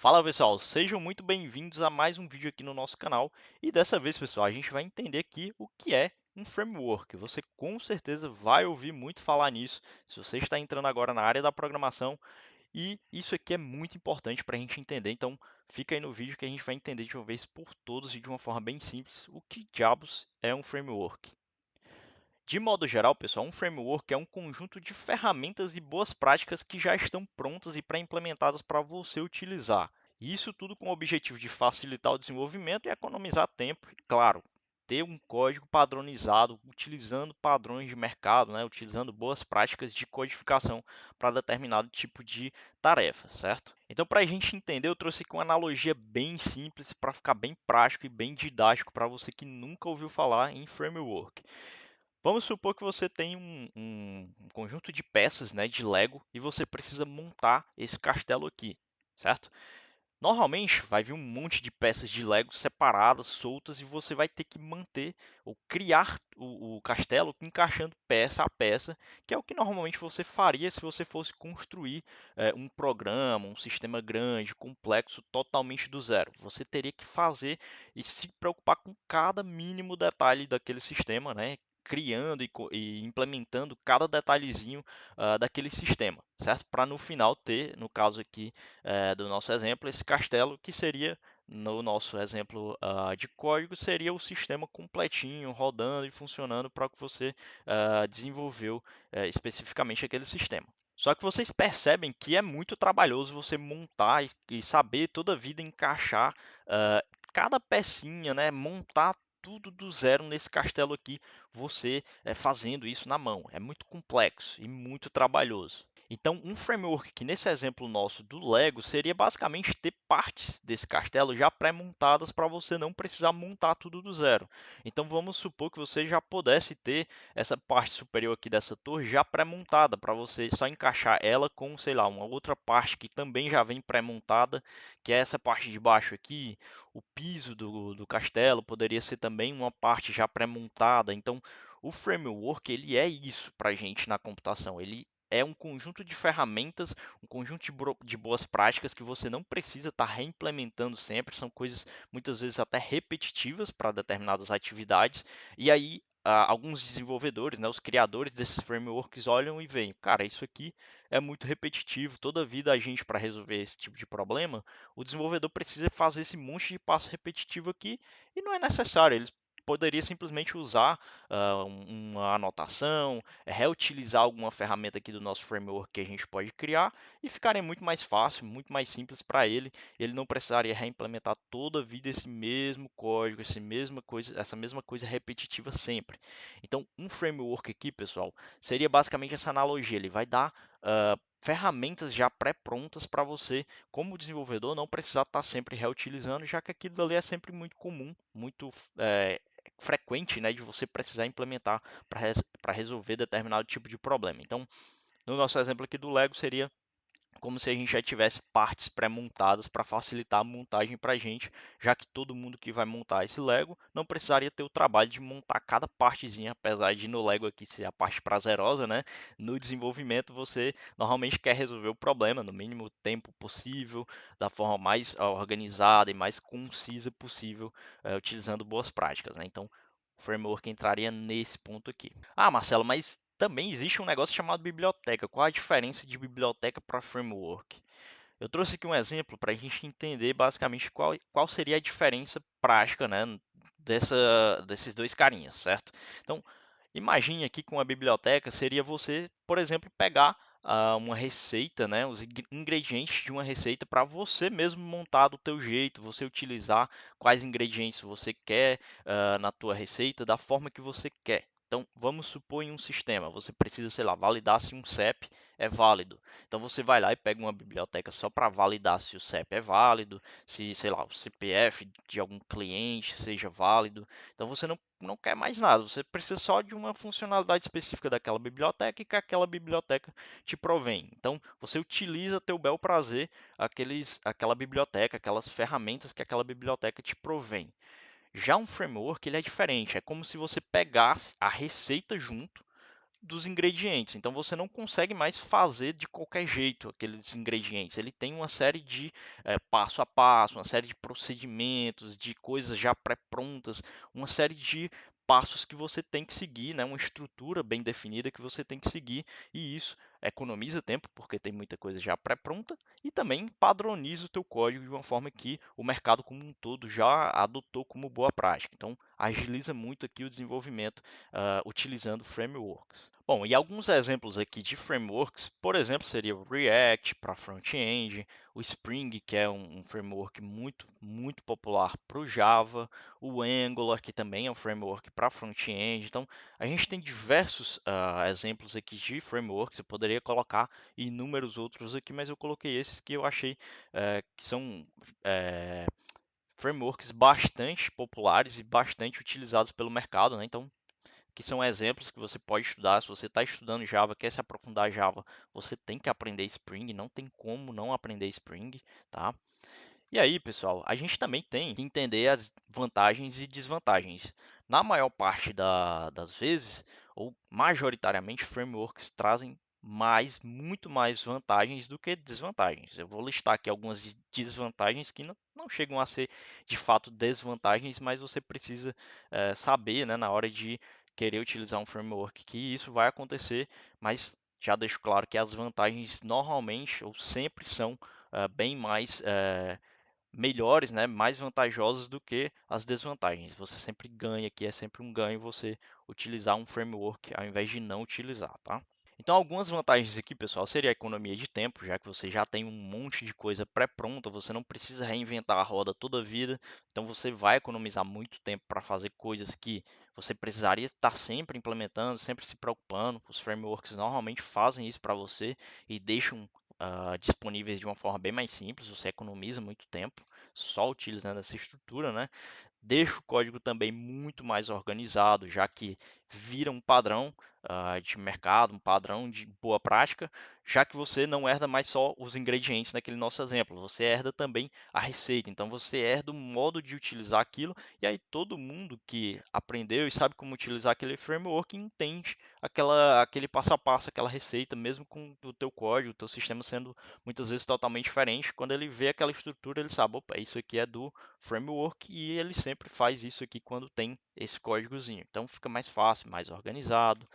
Fala pessoal, sejam muito bem-vindos a mais um vídeo aqui no nosso canal. E dessa vez, pessoal, a gente vai entender aqui o que é um framework. Você com certeza vai ouvir muito falar nisso se você está entrando agora na área da programação. E isso aqui é muito importante para a gente entender. Então, fica aí no vídeo que a gente vai entender de uma vez por todas e de uma forma bem simples o que diabos é um framework. De modo geral, pessoal, um framework é um conjunto de ferramentas e boas práticas que já estão prontas e pré-implementadas para você utilizar. E isso tudo com o objetivo de facilitar o desenvolvimento e economizar tempo, e, claro, ter um código padronizado, utilizando padrões de mercado, né, utilizando boas práticas de codificação para determinado tipo de tarefa, certo? Então, para a gente entender, eu trouxe aqui uma analogia bem simples para ficar bem prático e bem didático para você que nunca ouviu falar em framework. Vamos supor que você tem um conjunto de peças, né, de Lego e você precisa montar esse castelo aqui, certo? Normalmente vai vir um monte de peças de Lego separadas, soltas, e você vai ter que manter ou criar o castelo encaixando peça a peça, que é o que normalmente você faria se você fosse construir um programa, um sistema grande, complexo, totalmente do zero. Você teria que fazer e se preocupar com cada mínimo detalhe daquele sistema, né? Criando e implementando cada detalhezinho daquele sistema, certo? Para no final ter, no caso aqui do nosso exemplo, esse castelo que seria, no nosso exemplo de código, seria o sistema completinho, rodando e funcionando para o que você desenvolveu especificamente aquele sistema. Só que vocês percebem que é muito trabalhoso você montar e saber toda a vida encaixar cada pecinha, né? Montar tudo do zero nesse castelo aqui, você fazendo isso na mão. É muito complexo e muito trabalhoso. Então, um framework que nesse exemplo nosso do Lego seria basicamente ter partes desse castelo já pré-montadas para você não precisar montar tudo do zero. Então, vamos supor que você já pudesse ter essa parte superior aqui dessa torre já pré-montada, para você só encaixar ela com, sei lá, uma outra parte que também já vem pré-montada, que é essa parte de baixo aqui. O piso do castelo poderia ser também uma parte já pré-montada. Então, o framework ele é isso para a gente na computação. Ele é um conjunto de ferramentas, um conjunto de boas práticas que você não precisa estar reimplementando sempre, são coisas muitas vezes até repetitivas para determinadas atividades, e aí alguns desenvolvedores, né, os criadores desses frameworks olham e veem, cara, isso aqui é muito repetitivo, toda vida a gente para resolver esse tipo de problema, o desenvolvedor precisa fazer esse monte de passo repetitivo aqui, e não é necessário, eles poderia simplesmente usar uma anotação, reutilizar alguma ferramenta aqui do nosso framework que a gente pode criar e ficaria muito mais fácil, muito mais simples para ele. Ele não precisaria reimplementar toda a vida esse mesmo código, essa mesma coisa repetitiva sempre. Então, um framework aqui, pessoal, seria basicamente essa analogia. Ele vai dar ferramentas já pré-prontas para você, como desenvolvedor, não precisar estar sempre reutilizando, já que aquilo ali é sempre muito comum, muito frequente, né, de você precisar implementar para resolver determinado tipo de problema. Então, no nosso exemplo aqui do Lego, seria como se a gente já tivesse partes pré-montadas para facilitar a montagem para a gente, já que todo mundo que vai montar esse Lego não precisaria ter o trabalho de montar cada partezinha, apesar de no Lego aqui ser a parte prazerosa, né? No desenvolvimento você normalmente quer resolver o problema no mínimo tempo possível, da forma mais organizada e mais concisa possível, utilizando boas práticas, né? Então, o framework entraria nesse ponto aqui. Ah, Marcelo, mas também existe um negócio chamado biblioteca. Qual a diferença de biblioteca para framework? Eu trouxe aqui um exemplo para a gente entender basicamente qual seria a diferença prática, né, desses dois carinhas, certo? Então, imagine aqui que uma biblioteca seria você, por exemplo, pegar uma receita, né, os ingredientes de uma receita para você mesmo montar do teu jeito, você utilizar quais ingredientes você quer na tua receita da forma que você quer. Então, vamos supor em um sistema, você precisa, sei lá, validar se um CEP é válido. Então, você vai lá e pega uma biblioteca só para validar se o CEP é válido, se, sei lá, o CPF de algum cliente seja válido. Então, você não quer mais nada, você precisa só de uma funcionalidade específica daquela biblioteca e que aquela biblioteca te provém. Então, você utiliza a teu bel prazer aquela biblioteca, aquelas ferramentas que aquela biblioteca te provém. Já um framework ele é diferente, é como se você pegasse a receita junto, dos ingredientes. Então você não consegue mais fazer de qualquer jeito aqueles ingredientes. Ele tem uma série de passo a passo, uma série de procedimentos, de coisas já pré-prontas, uma série de passos que você tem que seguir, né? Uma estrutura bem definida que você tem que seguir, e isso economiza tempo, porque tem muita coisa já pré-pronta, e também padroniza o teu código de uma forma que o mercado como um todo já adotou como boa prática. Então, agiliza muito aqui o desenvolvimento utilizando frameworks. Bom, e alguns exemplos aqui de frameworks, por exemplo, seria o React para front-end, o Spring, que é um framework muito popular para o Java, o Angular, que também é um framework para front-end. Então, a gente tem diversos exemplos aqui de frameworks. Eu poderia colocar inúmeros outros aqui, mas eu coloquei esses que eu achei que são frameworks bastante populares e bastante utilizados pelo mercado, né? Então, que são exemplos que você pode estudar. Se você está estudando Java, quer se aprofundar em Java, você tem que aprender Spring, não tem como não aprender Spring, tá? E aí, pessoal, a gente também tem que entender as vantagens e desvantagens. Na maior parte das vezes, ou majoritariamente, frameworks trazem muito mais vantagens do que desvantagens. Eu vou listar aqui algumas desvantagens que não chegam a ser de fato desvantagens, mas você precisa saber, né, na hora de querer utilizar um framework que isso vai acontecer, mas já deixo claro que as vantagens normalmente ou sempre são bem mais melhores, né, mais vantajosas do que as desvantagens. Você sempre ganha aqui, é sempre um ganho você utilizar um framework ao invés de não utilizar, tá? Então, algumas vantagens aqui, pessoal, seria a economia de tempo, já que você já tem um monte de coisa pré-pronta, você não precisa reinventar a roda toda a vida, então você vai economizar muito tempo para fazer coisas que você precisaria estar sempre implementando, sempre se preocupando. Os frameworks normalmente fazem isso para você e deixam disponíveis de uma forma bem mais simples, você economiza muito tempo só utilizando essa estrutura, né? Deixa o código também muito mais organizado, já que vira um padrão de mercado, um padrão de boa prática, já que você não herda mais só os ingredientes naquele nosso exemplo, você herda também a receita. Então você herda o modo de utilizar aquilo, e aí todo mundo que aprendeu e sabe como utilizar aquele framework entende aquele passo a passo, aquela receita, mesmo com o teu código, o teu sistema sendo muitas vezes totalmente diferente. Quando ele vê aquela estrutura, ele sabe, opa, isso aqui é do framework, e ele sempre faz isso aqui quando tem esse códigozinho. Então fica mais fácil, mais organizado.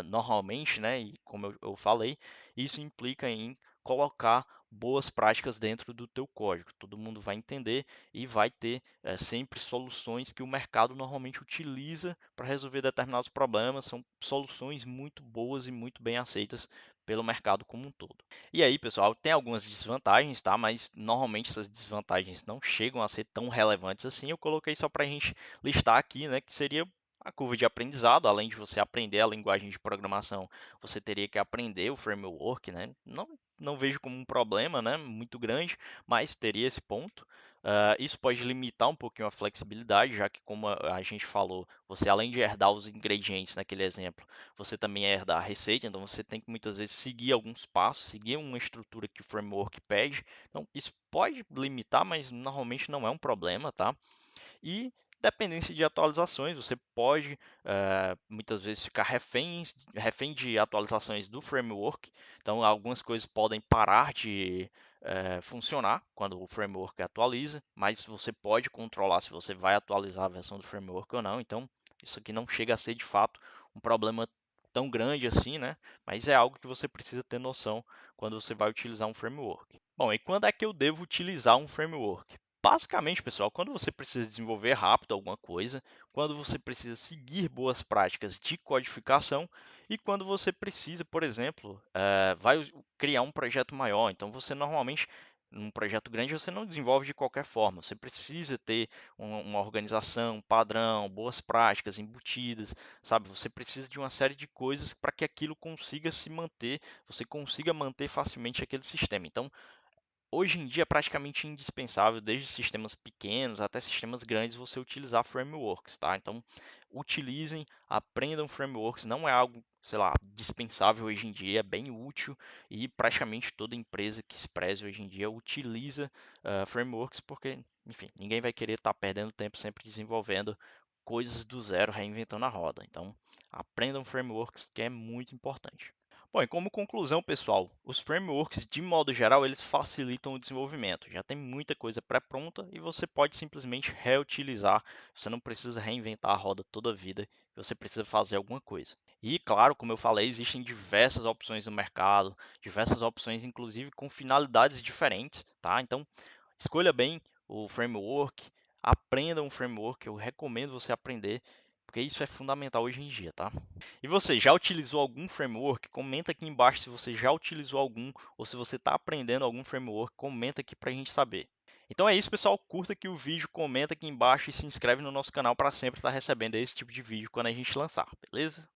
Normalmente, né, e como eu falei, isso implica em colocar boas práticas dentro do teu código. Todo mundo vai entender e vai ter sempre soluções que o mercado normalmente utiliza para resolver determinados problemas. São soluções muito boas e muito bem aceitas pelo mercado como um todo. E aí, pessoal, tem algumas desvantagens, tá? Mas normalmente essas desvantagens não chegam a ser tão relevantes assim. Eu coloquei só para a gente listar aqui, né? Que seria a curva de aprendizado. Além de você aprender a linguagem de programação, você teria que aprender o framework, né? Não vejo como um problema, né? Muito grande, mas teria esse ponto. Isso pode limitar um pouquinho a flexibilidade, já que, como a gente falou, você além de herdar os ingredientes naquele exemplo, você também herda a receita, então você tem que muitas vezes seguir alguns passos, seguir uma estrutura que o framework pede. Então, isso pode limitar, mas normalmente não é um problema, tá? E dependência de atualizações, você pode muitas vezes ficar refém de atualizações do framework. Então, algumas coisas podem parar de funcionar quando o framework atualiza, mas você pode controlar se você vai atualizar a versão do framework ou não. Então, isso aqui não chega a ser de fato um problema tão grande assim, né? Mas é algo que você precisa ter noção quando você vai utilizar um framework. Bom, e quando é que eu devo utilizar um framework? Basicamente, pessoal, quando você precisa desenvolver rápido alguma coisa, quando você precisa seguir boas práticas de codificação e quando você precisa, por exemplo, criar um projeto maior. Então, você normalmente, num projeto grande, você não desenvolve de qualquer forma. Você precisa ter uma organização, um padrão, boas práticas embutidas, sabe? Você precisa de uma série de coisas para que aquilo consiga se manter, você consiga manter facilmente aquele sistema. Então, hoje em dia é praticamente indispensável, desde sistemas pequenos até sistemas grandes, você utilizar frameworks, tá? Então, utilizem, aprendam frameworks, não é algo, sei lá, dispensável hoje em dia, é bem útil e praticamente toda empresa que se preze hoje em dia utiliza frameworks porque, enfim, ninguém vai querer estar perdendo tempo sempre desenvolvendo coisas do zero, reinventando a roda. Então, aprendam frameworks, que é muito importante. Bom, e como conclusão, pessoal, os frameworks, de modo geral, eles facilitam o desenvolvimento. Já tem muita coisa pré-pronta e você pode simplesmente reutilizar. Você não precisa reinventar a roda toda a vida, você precisa fazer alguma coisa. E, claro, como eu falei, existem diversas opções no mercado, diversas opções, inclusive com finalidades diferentes, tá? Então, escolha bem o framework, aprenda um framework, eu recomendo você aprender, porque isso é fundamental hoje em dia, tá? E você, já utilizou algum framework? Comenta aqui embaixo se você já utilizou algum ou se você está aprendendo algum framework, comenta aqui para a gente saber. Então é isso, pessoal. Curta aqui o vídeo, comenta aqui embaixo e se inscreve no nosso canal para sempre estar recebendo esse tipo de vídeo quando a gente lançar, beleza?